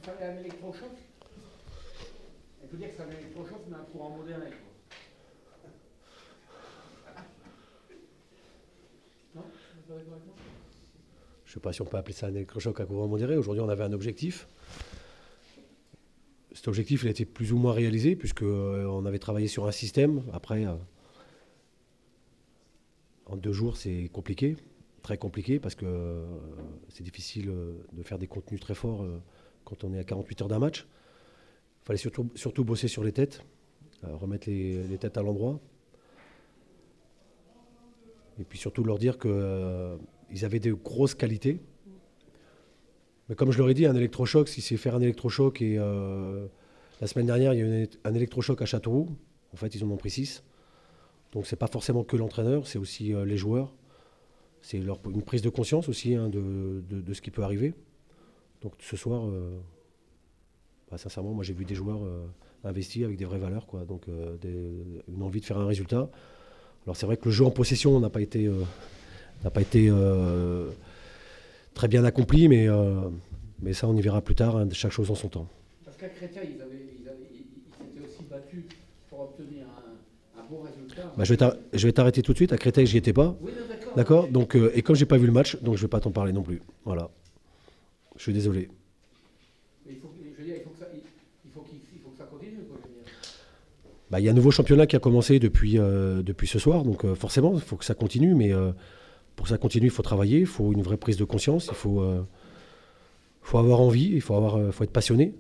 fallait un électrochoc. On peut dire que c'est un électrochoc, mais un courant modéré. Non? Vous êtes pas d'accord avec moi? Je ne sais pas si on peut appeler ça un électrochoc à courant modéré. Aujourd'hui, on avait un objectif. Cet objectif, il a été plus ou moins réalisé, puisqu'on avait travaillé sur un système. Après, en 2 jours, c'est compliqué, très compliqué, parce que c'est difficile de faire des contenus très forts quand on est à 48 heures d'un match. Il fallait surtout bosser sur les têtes, remettre les têtes à l'endroit. Et puis surtout leur dire qu'ils avaient de grosses qualités. Mais comme je leur ai dit, un électrochoc, si c'est faire un électrochoc, et la semaine dernière, il y a eu un électrochoc à Châteauroux. En fait, ils en ont pris 6. Donc c'est pas forcément que l'entraîneur, c'est aussi les joueurs. C'est une prise de conscience aussi de ce qui peut arriver. Donc ce soir, sincèrement, moi j'ai vu des joueurs investis avec des vraies valeurs, quoi. Donc une envie de faire un résultat. Alors c'est vrai que le jeu en possession n'a pas été très bien accompli, mais ça on y verra plus tard, hein, chaque chose en son temps. Parce qu'à Créteil, ils s'étaient aussi battus pour obtenir un bon résultat. Bah, je vais t'arrêter tout de suite. À Créteil, j'y étais pas. Oui, d'accord. D'accord. Donc, et comme j'ai pas vu le match, donc je vais pas t'en parler non plus. Voilà. Je suis désolé. Mais il faut que ça continue, quoi, je veux dire. Bah, il y a un nouveau championnat qui a commencé depuis ce soir, donc forcément, il faut que ça continue. Mais pour que ça continue, il faut travailler, il faut une vraie prise de conscience, il faut avoir envie, il faut être passionné.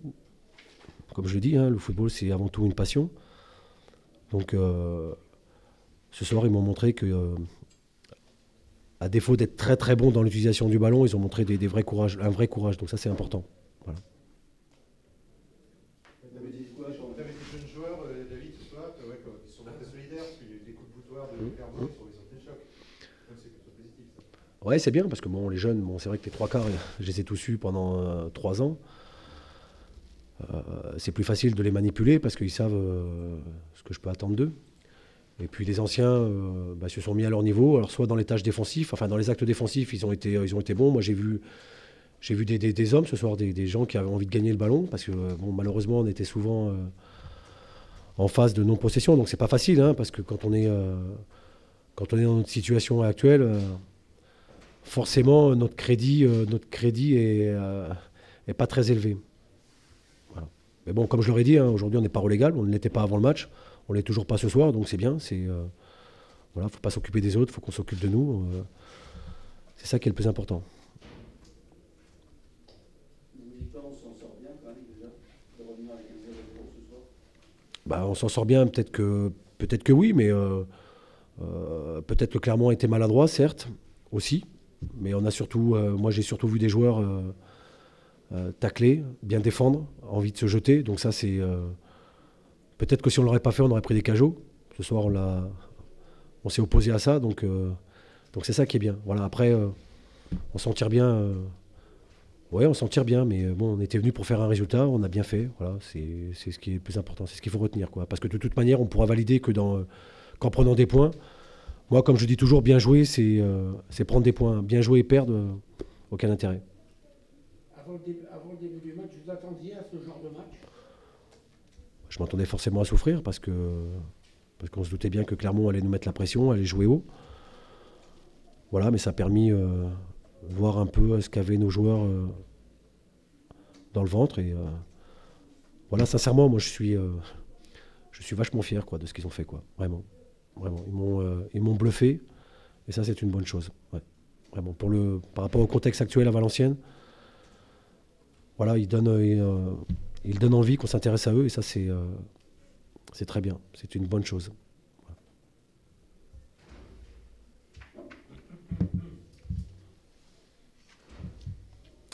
Comme je le dis, hein, le football, c'est avant tout une passion. Donc, ce soir, ils m'ont montré que, à défaut d'être très très bons dans l'utilisation du ballon, ils ont montré un vrai courage. Donc ça, c'est important. Voilà. Tu avais dit quoi? Tu avais des jeunes joueurs, David, ce soir, qui sont très solidaires, parce qu'il y a eu des coups de boutoir de Clermont, ils ont pris le choc. Donc c'est plutôt positif, ça. Ouais, c'est bien, parce que bon, les jeunes, c'est vrai que les 3 quarts, je les ai tous eus pendant 3 ans. C'est plus facile de les manipuler parce qu'ils savent ce que je peux attendre d'eux. Et puis les anciens se sont mis à leur niveau, alors soit dans les tâches défensives, enfin dans les actes défensifs, ils ont été bons. Moi j'ai vu des hommes ce soir, des gens qui avaient envie de gagner le ballon, parce que malheureusement on était souvent en phase de non-possession, donc c'est pas facile, hein, parce que quand on est dans notre situation actuelle, forcément notre crédit est pas très élevé. Voilà. Mais bon, comme je l'aurais dit, hein, aujourd'hui on n'est pas relégable, on ne l'était pas avant le match, on ne l'est toujours pas ce soir, donc c'est bien. Voilà, faut pas s'occuper des autres, faut qu'on s'occupe de nous. C'est ça qui est le plus important. Vous ne dites pas on s'en sort bien quand même déjà, de revenir avec un 0-0 ce soir? Bah, on s'en sort bien, peut-être que oui, mais peut-être que Clermont a été maladroit, certes, aussi. Mais moi j'ai surtout vu des joueurs tacler, bien défendre, envie de se jeter. Donc ça c'est... peut-être que si on ne l'aurait pas fait, on aurait pris des cajots. Ce soir on s'est opposé à ça, donc c'est ça qui est bien. Voilà, après on s'en tire bien. Ouais, on s'en tire bien, mais bon, on était venu pour faire un résultat, on a bien fait. Voilà, c'est ce qui est le plus important, c'est ce qu'il faut retenir, quoi. Parce que de toute manière, on pourra valider qu'en prenant des points. Moi, comme je dis toujours, bien jouer, c'est prendre des points. Bien jouer et perdre, aucun intérêt. Avant le début du match, vous attendiez à ce genre de match? Je m'attendais forcément à souffrir parce qu'on se doutait bien que Clermont allait nous mettre la pression, allait jouer haut. Voilà, mais ça a permis de voir un peu ce qu'avaient nos joueurs dans le ventre. Et voilà, sincèrement, moi je suis vachement fier, quoi, de ce qu'ils ont fait, quoi. Vraiment. Ils m'ont bluffé. Et ça, c'est une bonne chose. Ouais. Vraiment. Par rapport au contexte actuel à Valenciennes, voilà, ils donnent envie qu'on s'intéresse à eux, et ça c'est très bien, c'est une bonne chose.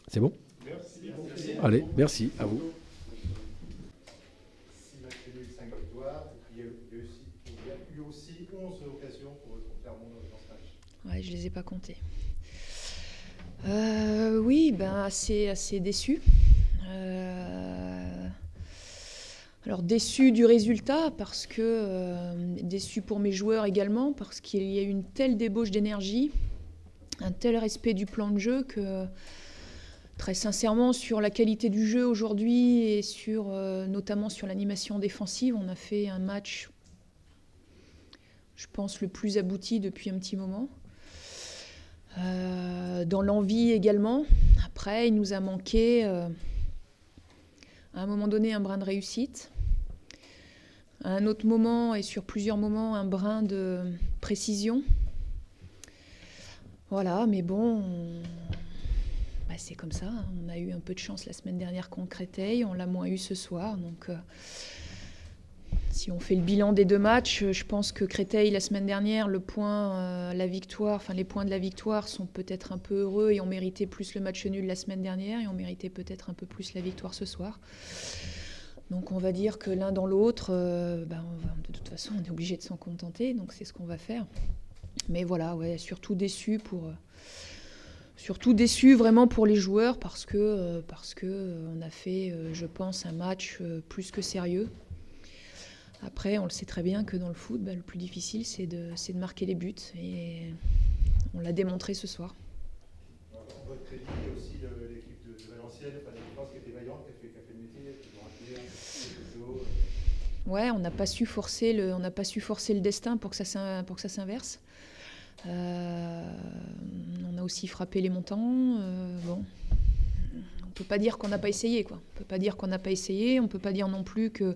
C'est bon? Merci. Allez, merci à vous. 6 matchs nuls, 5 victoires. Il y a eu aussi 11 occasions pour Clermont dans ce match. Ouais, je les ai pas comptés. Oui, assez déçu. Alors déçu du résultat, parce que déçu pour mes joueurs également, parce qu'il y a eu une telle débauche d'énergie, un tel respect du plan de jeu que Très sincèrement, sur la qualité du jeu aujourd'hui et notamment sur l'animation défensive, on a fait un match, je pense, le plus abouti depuis un petit moment. Dans l'envie également. Après, il nous a manqué, à un moment donné, un brin de réussite. À un autre moment, et sur plusieurs moments, un brin de précision. Voilà, mais bon... c'est comme ça, hein. On a eu un peu de chance la semaine dernière contre Créteil, on l'a moins eu ce soir. Donc, si on fait le bilan des 2 matchs, je pense que Créteil, la semaine dernière, les points de la victoire sont peut-être un peu heureux et ont mérité plus le match nul la semaine dernière et ont mérité peut-être un peu plus la victoire ce soir. Donc on va dire que l'un dans l'autre, de toute façon, on est obligé de s'en contenter, donc c'est ce qu'on va faire. Mais voilà, ouais, surtout déçu vraiment pour les joueurs parce que on a fait, je pense, un match plus que sérieux. Après, on le sait très bien que dans le foot, le plus difficile, c'est de marquer les buts. Et on l'a démontré ce soir. Votre crédit, il y a aussi l'équipe de Valenciennes, la défense qui était vaillante, qui a fait le métier, qui ont rappelé Ouais, on n'a pas su forcer le destin pour que ça s'inverse. On a aussi frappé les montants. On peut pas dire qu'on n'a pas essayé, quoi. On peut pas dire qu'on n'a pas essayé. On peut pas dire non plus que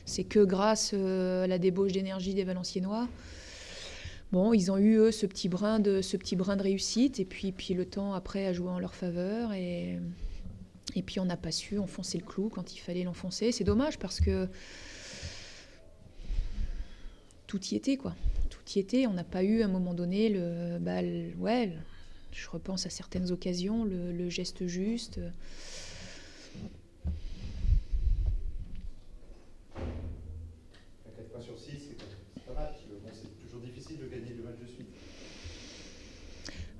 c'est que grâce à la débauche d'énergie des Valenciennois. Bon, ils ont eu eux ce petit brin de réussite et puis le temps après a joué en leur faveur et puis on n'a pas su enfoncer le clou quand il fallait l'enfoncer. C'est dommage parce que tout y était, quoi. Tout y était. On n'a pas eu à un moment donné je repense à certaines occasions, le geste juste. 4 points sur 6, c'est pas mal. Bon, c'est toujours difficile de gagner 2 matchs de suite.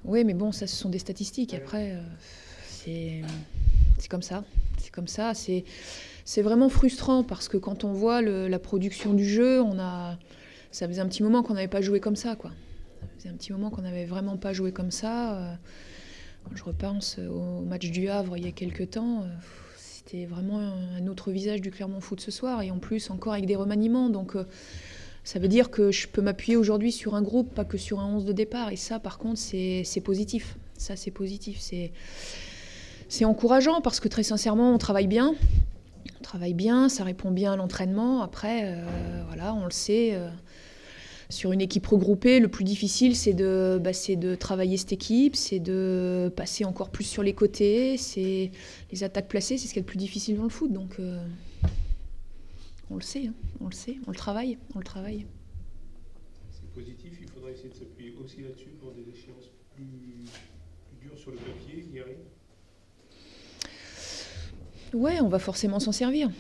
Oui, mais bon, ça, ce sont des statistiques. Après, c'est comme ça. C'est comme ça. C'est vraiment frustrant parce que quand on voit la production du jeu, ça faisait un petit moment qu'on n'avait pas joué comme ça, quoi. Ça faisait un petit moment qu'on n'avait vraiment pas joué comme ça. Quand je repense au match du Havre il y a quelques temps, c'était vraiment un autre visage du Clermont Foot ce soir. Et en plus, encore avec des remaniements. Donc, ça veut dire que je peux m'appuyer aujourd'hui sur un groupe, pas que sur un 11 de départ. Et ça, par contre, c'est positif. Ça, c'est positif. C'est encourageant parce que très sincèrement, on travaille bien. On travaille bien, ça répond bien à l'entraînement. Après, voilà, on le sait, sur une équipe regroupée, le plus difficile, c'est de travailler cette équipe, c'est de passer encore plus sur les côtés, c'est les attaques placées, c'est ce qui est le plus difficile dans le foot. Donc, on le sait, hein, on le travaille. C'est positif, il faudra essayer de s'appuyer aussi là-dessus pour des échéances plus dures sur le papier, y arrive. Ouais, on va forcément s'en servir.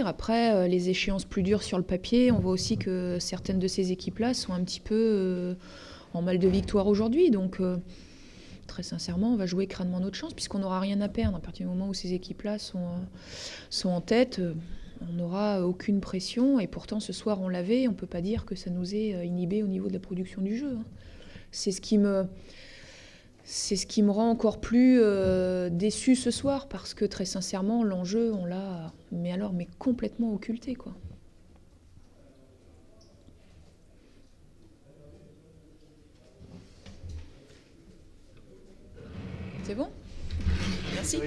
Après, les échéances plus dures sur le papier, on voit aussi que certaines de ces équipes-là sont un petit peu en mal de victoire aujourd'hui. Donc, très sincèrement, on va jouer crânement notre chance puisqu'on n'aura rien à perdre. À partir du moment où ces équipes-là sont en tête, on n'aura aucune pression. Et pourtant, ce soir, on l'avait. On ne peut pas dire que ça nous ait inhibé au niveau de la production du jeu, hein. C'est ce qui me rend encore plus déçue ce soir parce que très sincèrement, l'enjeu, on l'a mais complètement occulté, quoi. C'est bon ? Merci.